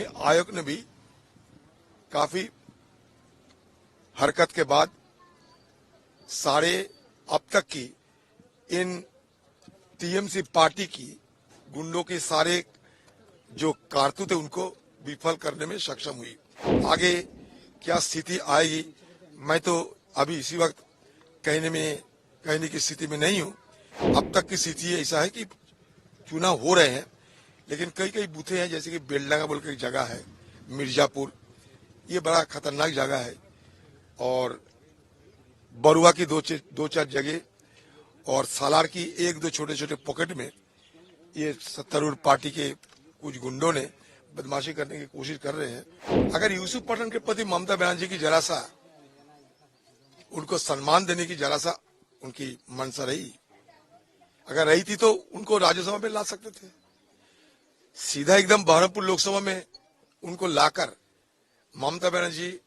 चुनावी आयोग ने भी काफी हरकत के बाद सारे अब तक की इन टीएमसी पार्टी की गुंडों के सारे जो कारतूत है उनको विफल करने में सक्षम हुई। आगे क्या स्थिति आएगी मैं तो अभी इसी वक्त कहने की स्थिति में नहीं हूं। अब तक की स्थिति ऐसा है कि चुनाव हो रहे हैं, लेकिन कई कई बूथे हैं, जैसे कि बेलडांगा बोल के एक जगह है मिर्जापुर, ये बड़ा खतरनाक जगह है, और बरुआ की दो चार जगह, और सालार की एक दो छोटे छोटे पॉकेट में ये सत्तारूढ़ पार्टी के कुछ गुंडों ने बदमाशी करने की कोशिश कर रहे हैं। अगर यूसुफ पठान के प्रति ममता बनर्जी की जरा सा उनको सम्मान देने की जरा सा उनकी मंशा रही, अगर रही थी तो उनको राज्यसभा में ला सकते थे। सीधा एकदम बहरमपुर लोकसभा में उनको लाकर ममता बनर्जी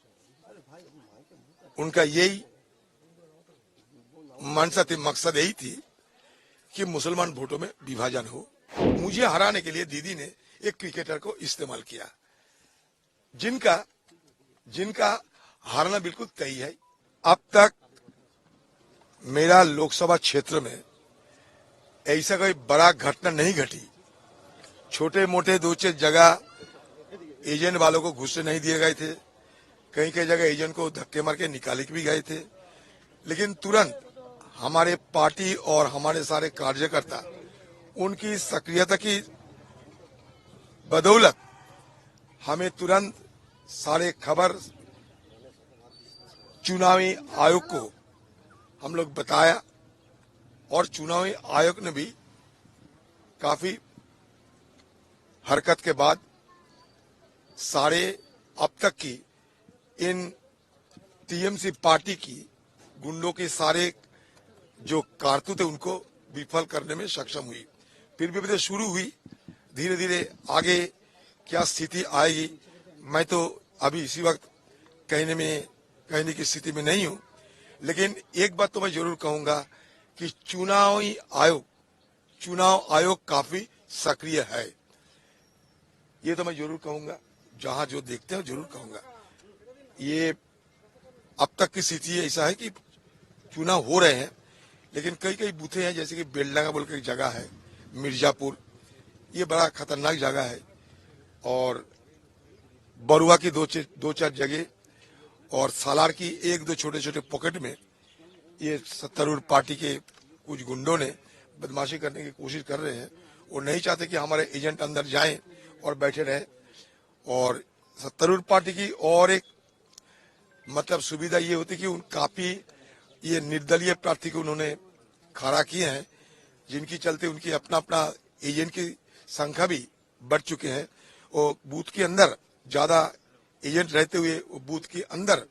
उनका यही मंशा थी, मकसद यही थी कि मुसलमान वोटों में विभाजन हो। मुझे हराने के लिए दीदी ने एक क्रिकेटर को इस्तेमाल किया, जिनका हारना बिल्कुल तय है। अब तक मेरा लोकसभा क्षेत्र में ऐसा कोई बड़ा घटना नहीं घटी। छोटे मोटे दो चार जगह एजेंट वालों को घुसने नहीं दिए गए थे, कई कई जगह एजेंट को धक्के मार के निकाले भी गए थे, लेकिन तुरंत हमारे पार्टी और हमारे सारे कार्यकर्ता उनकी सक्रियता की बदौलत हमें तुरंत सारे खबर चुनावी आयोग को हम लोग बताया, और चुनावी आयोग ने भी काफी हरकत के बाद सारे अब तक की इन टीएमसी पार्टी की गुंडों के सारे जो कारतूत है उनको विफल करने में सक्षम हुई। फिर भी तो शुरू हुई, धीरे धीरे आगे क्या स्थिति आएगी मैं तो अभी इसी वक्त कहने की स्थिति में नहीं हूं। लेकिन एक बात तो मैं जरूर कहूंगा कि चुनाव आयोग काफी सक्रिय है, ये तो मैं जरूर कहूंगा। जहां जो देखते हैं जरूर कहूंगा। ये अब तक की स्थिति ऐसा है कि चुनाव हो रहे हैं, लेकिन कई कई बूथे हैं, जैसे कि बेलडांगा बोल के एक जगह है मिर्जापुर, ये बड़ा खतरनाक जगह है, और बरुआ की दो चार जगह, और सालार की एक दो छोटे छोटे पॉकेट में ये सत्तारूढ़ पार्टी के कुछ गुंडों ने बदमाशी करने की कोशिश कर रहे हैं। वो नहीं चाहते कि हमारे एजेंट अंदर जाएं और बैठे रहें। और सत्तारूढ़ पार्टी की और एक मतलब सुविधा ये होती कि काफी ये निर्दलीय प्रार्थी को उन्होंने खड़ा किए हैं, जिनकी चलते उनकी अपना एजेंट की संख्या भी बढ़ चुके हैं। वो बूथ के अंदर ज्यादा एजेंट रहते हुए वो बूथ के अंदर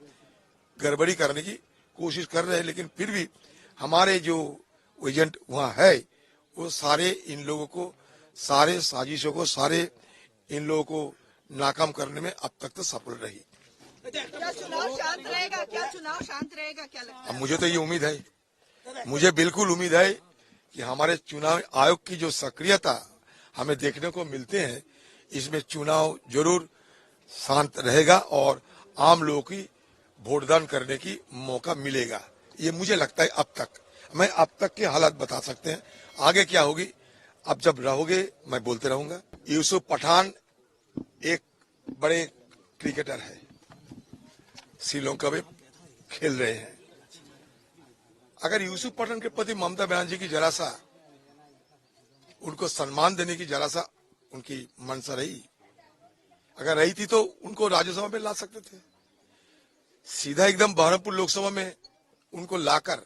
गड़बड़ी करने की कोशिश कर रहे हैं, लेकिन फिर भी हमारे जो एजेंट वहां है वो सारे इन लोगों को, सारे साजिशों को, सारे इन लोगों को नाकाम करने में अब तक तो सफल रही। क्या चुनाव शांत रहेगा? क्या लगता है? अब मुझे तो ये उम्मीद है, मुझे बिल्कुल उम्मीद है कि हमारे चुनाव आयोग की जो सक्रियता हमें देखने को मिलते हैं, इसमें चुनाव जरूर शांत रहेगा और आम लोगों की वोटदान करने की मौका मिलेगा। ये मुझे लगता है। अब तक के हालात बता सकते हैं, आगे क्या होगी अब जब रहोगे मैं बोलते रहूंगा। यूसुफ पठान एक बड़े क्रिकेटर है, श्रीलंका में खेल रहे हैं। अगर यूसुफ पठान के प्रति ममता बनर्जी की जरा सा उनको सम्मान देने की जरा सा उनकी मंशा रही, अगर रही थी तो उनको राज्यसभा में ला सकते थे। सीधा एकदम बहरमपुर लोकसभा में उनको लाकर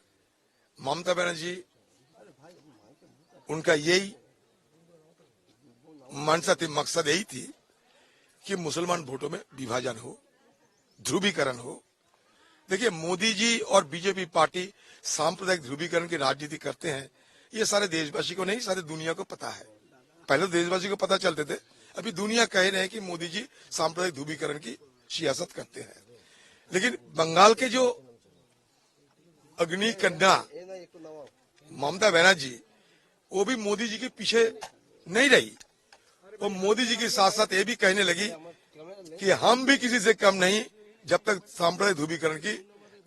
ममता बनर्जी उनका यही मंशा थी, मकसद यही थी कि मुसलमान वोटों में विभाजन हो, ध्रुवीकरण हो। देखिए, मोदी जी और बीजेपी पार्टी सांप्रदायिक ध्रुवीकरण की राजनीति करते हैं, ये सारे देशवासी को नहीं, सारे दुनिया को पता है। पहले तो देशवासी को पता चलते थे, अभी दुनिया कह रहे हैं कि मोदी जी सांप्रदायिक ध्रुवीकरण की सियासत करते हैं। लेकिन बंगाल के जो अग्नि कन्या ममता बनर्जी, वो भी मोदी जी के पीछे नहीं रही। वो मोदी जी के साथ साथ ये भी कहने लगी कि हम भी किसी से कम नहीं जब तक सांप्रदायिक ध्रुवीकरण की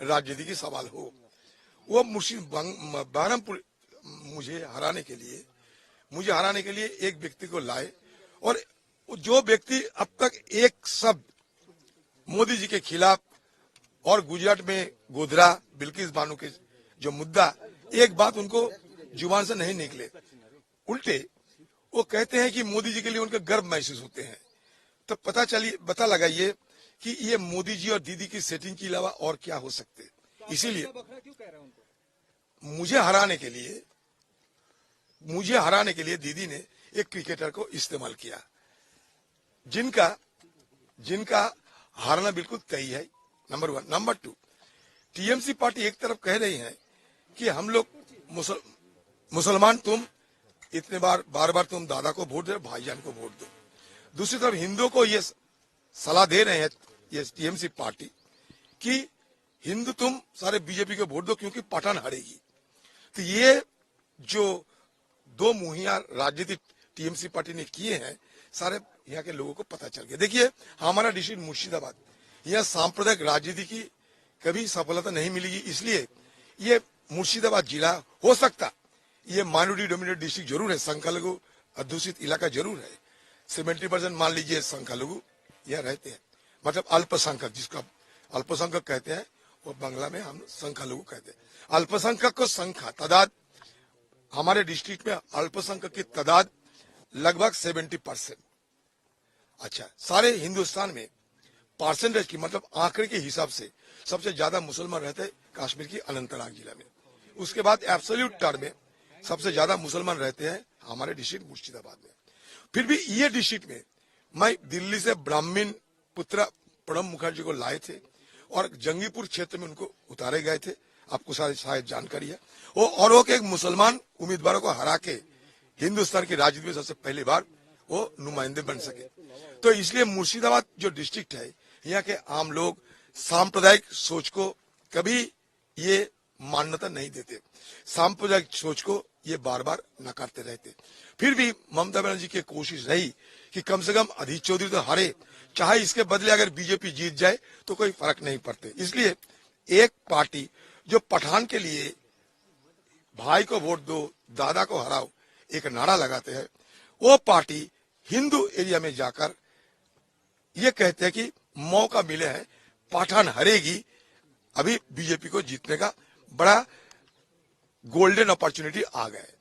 राजनीति की सवाल हो। वो बहरमपुर मुझे हराने के लिए एक व्यक्ति को लाए, और जो व्यक्ति अब तक एक शब्द मोदी जी के खिलाफ और गुजरात में गोधरा बिल्किस बानो के जो मुद्दा, एक बात उनको जुबान से नहीं निकले, उल्टे वो कहते हैं कि मोदी जी के लिए उनका गर्व महसूस होते हैं। तो पता लगाइए कि ये मोदी जी और दीदी की सेटिंग के अलावा और क्या हो सकते। इसीलिए मुझे हराने के लिए दीदी ने एक क्रिकेटर को इस्तेमाल किया, जिनका हारना बिल्कुल तय है, नंबर 1। नंबर 2, टीएमसी पार्टी एक तरफ कह रही है कि हम लोग मुसलमान, तुम इतने बार तुम दादा को वोट दे, भाईजान को वोट दो। दूसरी तरफ हिंदुओं को ये सलाह दे रहे हैं ये टीएमसी पार्टी कि हिंदू तुम सारे बीजेपी को वोट दो क्योंकि पठान हारेगी। तो ये जो दो मुहिया राजनीति टीएमसी पार्टी ने किए हैं, सारे यहाँ के लोगों को पता चल गया। देखिए, हमारा डिस्ट्रिक्ट मुर्शिदाबाद, यहाँ सांप्रदायिक राजनीति की कभी सफलता नहीं मिलेगी, इसलिए ये मुर्शिदाबाद जिला हो सकता, ये माइनॉरिटी डोमिनेटेड डिस्ट्रिक्ट जरूर है, संख्यालघु अध्युषित इलाका जरूर है। 70% मान लीजिए संख्यालघु यहाँ रहते हैं, मतलब अल्पसंख्यक, जिसका अल्पसंख्यक कहते हैं, वो बांग्ला में हम संख्यालघु कहते हैं। अल्पसंख्यक को संख्या तादाद, हमारे डिस्ट्रिक्ट में अल्पसंख्यक की तादाद लगभग 70%। अच्छा, सारे हिंदुस्तान में परसेंटेज की मतलब आंकड़े के हिसाब से सबसे ज्यादा मुसलमान रहते हैं कश्मीर की अनंतनाग जिला में। उसके बाद एब्सोल्यूट टर्म में सबसे ज्यादा मुसलमान रहते हैं हमारे डिस्ट्रिक्ट मुर्शिदाबाद में। फिर भी ये डिस्ट्रिक्ट में मैं दिल्ली से ब्राह्मण पुत्र प्रणब मुखर्जी को लाए थे और जंगीपुर क्षेत्र में उनको उतारे गए थे, आपको शायद जानकारी है। और वो एक मुसलमान उम्मीदवारों को हरा के हिंदुस्तान की राजनीति में सबसे पहली बार वो नुमाइंदे बन सके। तो इसलिए मुर्शिदाबाद जो डिस्ट्रिक्ट है, यहाँ के आम लोग सांप्रदायिक सोच को कभी ये मान्यता नहीं देते, सांप्रदायिक सोच को ये बार बार नकारते रहते। फिर भी ममता बनर्जी की कोशिश रही कि कम से कम अधीर चौधरी तो हारे, चाहे इसके बदले अगर बीजेपी जीत जाए तो कोई फर्क नहीं पड़ते। इसलिए एक पार्टी जो पठान के लिए भाई को वोट दो, दादा को हराओ एक नारा लगाते हैं, वो पार्टी हिंदू एरिया में जाकर ये कहते हैं कि मौका मिले है, पठान हरेगी, अभी बीजेपी को जीतने का बड़ा गोल्डन अपॉर्चुनिटी आ गया है।